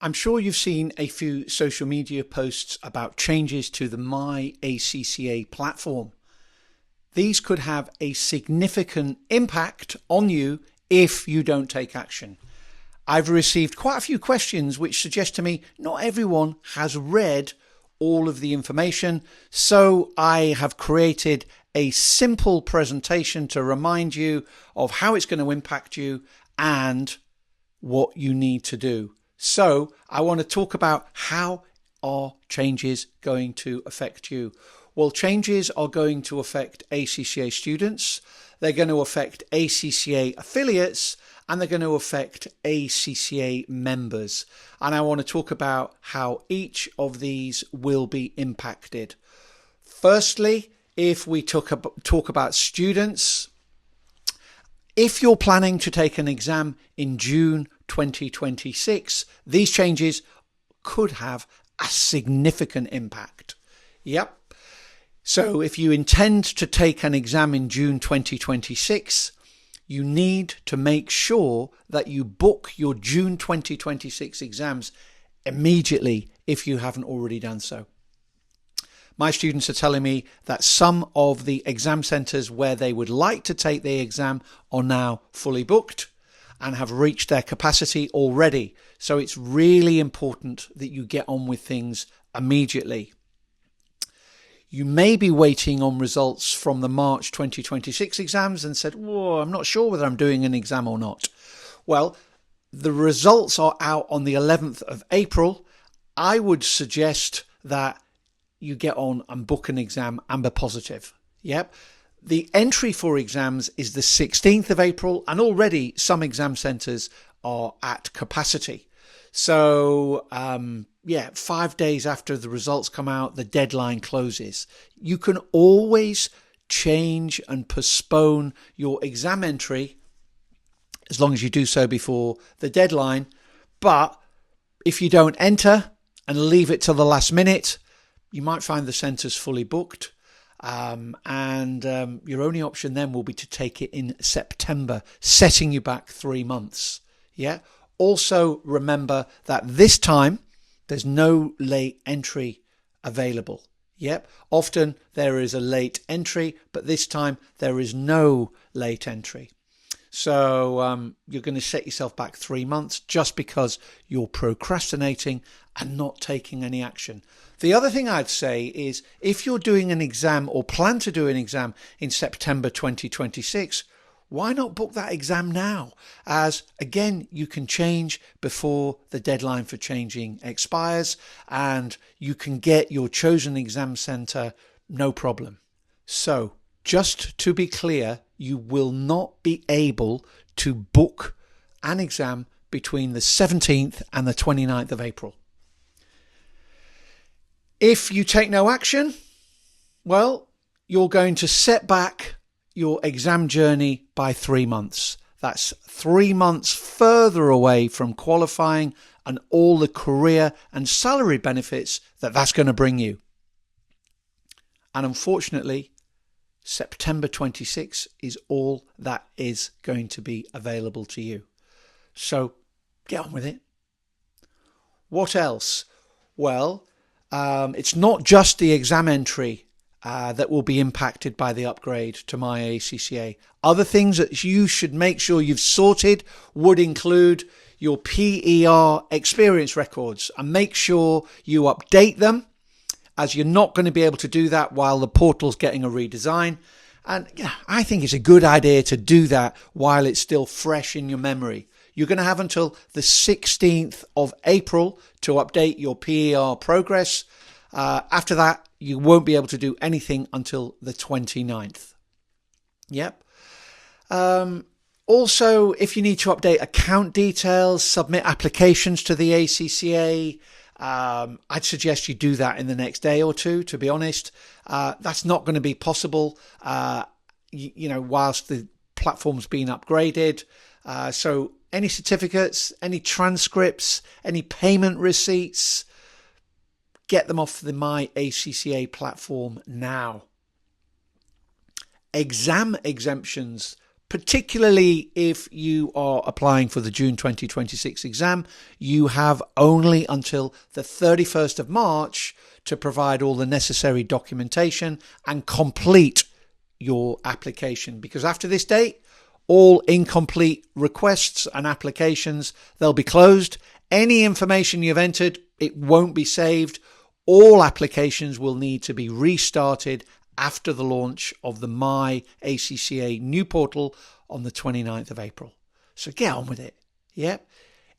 I'm sure you've seen a few social media posts about changes to the MyACCA platform. These could have a significant impact on you if you don't take action. I've received quite a few questions which suggest to me not everyone has read all of the information, so I have created a simple presentation to remind you of how it's going to impact you and what you need to do. So I want to talk about how are changes going to affect you. Well, changes are going to affect ACCA students, they're going to affect ACCA affiliates, and they're going to affect ACCA members. And I want to talk about how each of these will be impacted. Firstly, if we talk about students, if you're planning to take an exam in June 2026, these changes could have a significant impact. Yep. So if you intend to take an exam in June 2026, you need to make sure that you book your June 2026 exams immediately if you haven't already done so. My students are telling me that some of the exam centres where they would like to take the exam are now fully booked and have reached their capacity already. So it's really important that you get on with things immediately. You may be waiting on results from the March 2026 exams and said, "Whoa, I'm not sure whether I'm doing an exam or not." Well, the results are out on the 11th of April. I would suggest that you get on and book an exam and be positive. Yep. The entry for exams is the 16th of April, and already some exam centres are at capacity. So, 5 days after the results come out, the deadline closes. You can always change and postpone your exam entry as long as you do so before the deadline. But if you don't enter and leave it till the last minute, you might find the centres fully booked. Your only option then will be to take it in September, setting you back 3 months. Yeah. Also remember that this time there's no late entry available. Yep. Often there is a late entry, but this time there is no late entry. So you're going to set yourself back 3 months just because you're procrastinating and not taking any action. The other thing I'd say is if you're doing an exam or plan to do an exam in September 2026, why not book that exam now? As again, you can change before the deadline for changing expires and you can get your chosen exam centre no problem. So just to be clear, you will not be able to book an exam between the 17th and the 29th of April. If you take no action, well, you're going to set back your exam journey by 3 months. That's 3 months further away from qualifying and all the career and salary benefits that that's going to bring you. And unfortunately, September 26 is all that is going to be available to you. So get on with it. What else? Well, it's not just the exam entry that will be impacted by the upgrade to MyACCA. Other things that you should make sure you've sorted would include your PER experience records, and make sure you update them, as you're not going to be able to do that while the portal's getting a redesign. And I think it's a good idea to do that while it's still fresh in your memory. You're going to have until the 16th of April to update your PER progress. After that, you won't be able to do anything until the 29th. Yep. Also, if you need to update account details, submit applications to the ACCA, I'd suggest you do that in the next day or two, to be honest. That's not going to be possible, whilst the platform's been upgraded. So any certificates, any transcripts, any payment receipts, get them off the MyACCA platform now. Exam exemptions, particularly if you are applying for the June 2026 exam. You have only until the 31st of March to provide all the necessary documentation and complete your application, because after this date, all incomplete requests and applications, they'll be closed. Any information you've entered, it won't be saved. All applications will need to be restarted after the launch of the MyAcca new portal on the 29th of April. So get on with it. Yep.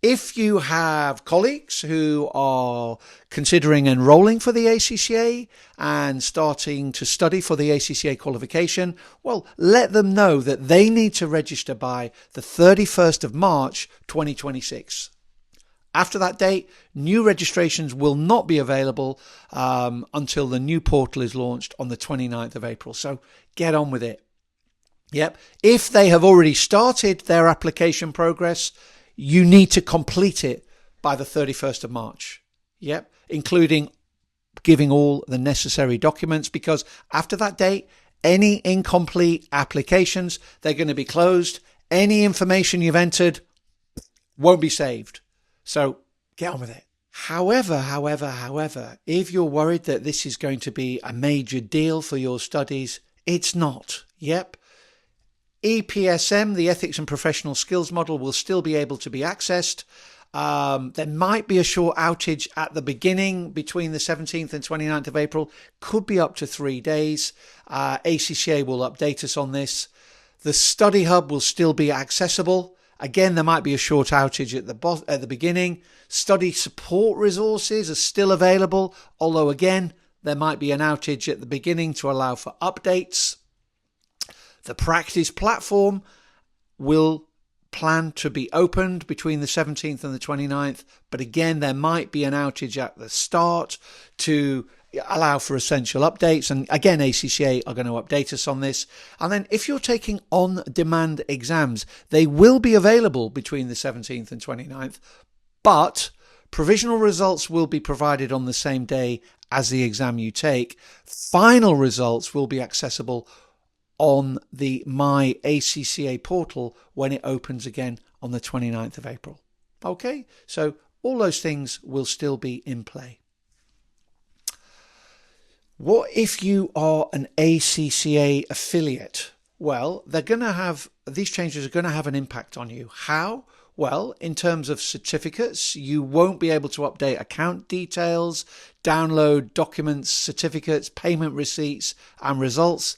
If you have colleagues who are considering enrolling for the ACCA and starting to study for the ACCA qualification, well, let them know that they need to register by the 31st of March 2026. After that date, new registrations will not be available until the new portal is launched on the 29th of April. So get on with it. Yep. If they have already started their application progress, you need to complete it by the 31st of March. Yep. Including giving all the necessary documents, because after that date, any incomplete applications, they're going to be closed. Any information you've entered won't be saved. So get on with it. However, if you're worried that this is going to be a major deal for your studies, it's not. Yep. EPSM, the Ethics and Professional Skills Model, will still be able to be accessed. There might be a short outage at the beginning between the 17th and 29th of April. Could be up to 3 days. ACCA will update us on this. The Study Hub will still be accessible. Again, there might be a short outage at the beginning. Study support resources are still available, although again, there might be an outage at the beginning to allow for updates. The practice platform will plan to be opened between the 17th and the 29th, but again, there might be an outage at the start to allow for essential updates. And again, ACCA are going to update us on this. And then if you're taking on-demand exams, they will be available between the 17th and 29th, but provisional results will be provided on the same day as the exam you take. Final results will be accessible on the MyAcca portal when it opens again on the 29th of April. Okay, so all those things will still be in play. What if you are an ACCA affiliate? Well, these changes are going to have an impact on you. How? Well, in terms of certificates, you won't be able to update account details, download documents, certificates, payment receipts, and results.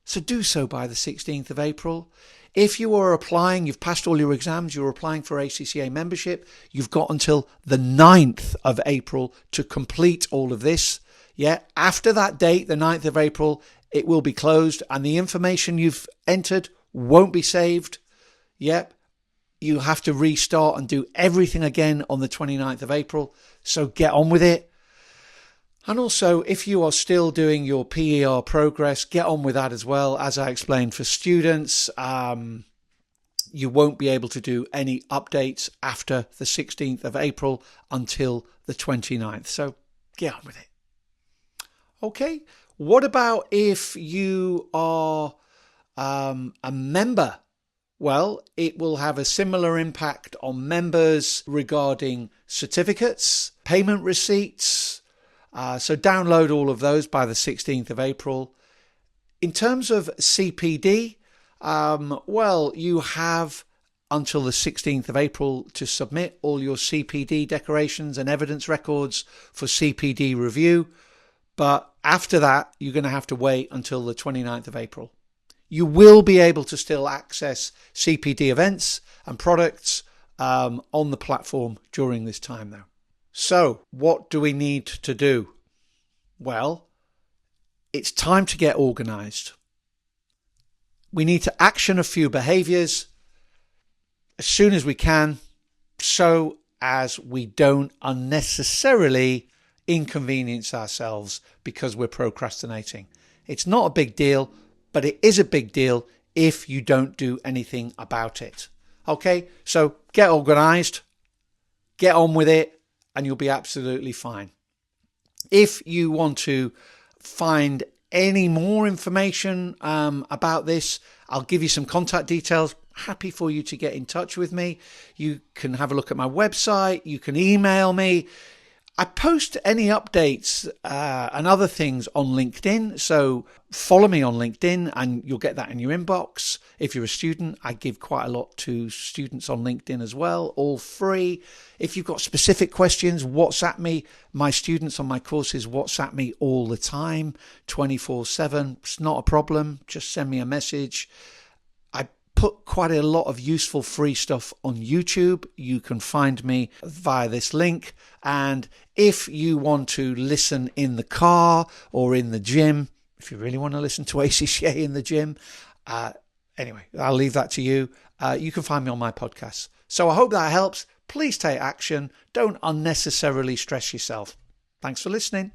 So do so by the 16th of April. If you are applying, you've passed all your exams, you're applying for ACCA membership, you've got until the 9th of April to complete all of this. Yeah, after that date, the 9th of April, it will be closed and the information you've entered won't be saved. Yep, you have to restart and do everything again on the 29th of April. So get on with it. And also, if you are still doing your PER progress, get on with that as well. As I explained for students, you won't be able to do any updates after the 16th of April until the 29th. So get on with it. Okay, what about if you are a member? Well, it will have a similar impact on members regarding certificates, payment receipts. So download all of those by the 16th of April. In terms of CPD, well, you have until the 16th of April to submit all your CPD declarations and evidence records for CPD review. But after that, you're going to have to wait until the 29th of April. You will be able to still access CPD events and products on the platform during this time, though. So what do we need to do? Well, it's time to get organized. We need to action a few behaviors as soon as we can so as we don't unnecessarily inconvenience ourselves because we're procrastinating. It's not a big deal, but it is a big deal if you don't do anything about it. Okay, so get organized, get on with it, and you'll be absolutely fine. If you want to find any more information about this, I'll give you some contact details. Happy for you to get in touch with me. You can have a look at my website. You can email me. I post any updates and other things on LinkedIn, so follow me on LinkedIn and you'll get that in your inbox. If you're a student, I give quite a lot to students on LinkedIn as well, all free. If you've got specific questions, WhatsApp me. My students on my courses WhatsApp me all the time, 24/7. It's not a problem. Just send me a message. I put quite a lot of useful free stuff on YouTube. You can find me via this link. And if you want to listen in the car or in the gym, if you really want to listen to ACCA in the gym, anyway, I'll leave that to you. You can find me on my podcast. So I hope that helps. Please take action. Don't unnecessarily stress yourself. Thanks for listening.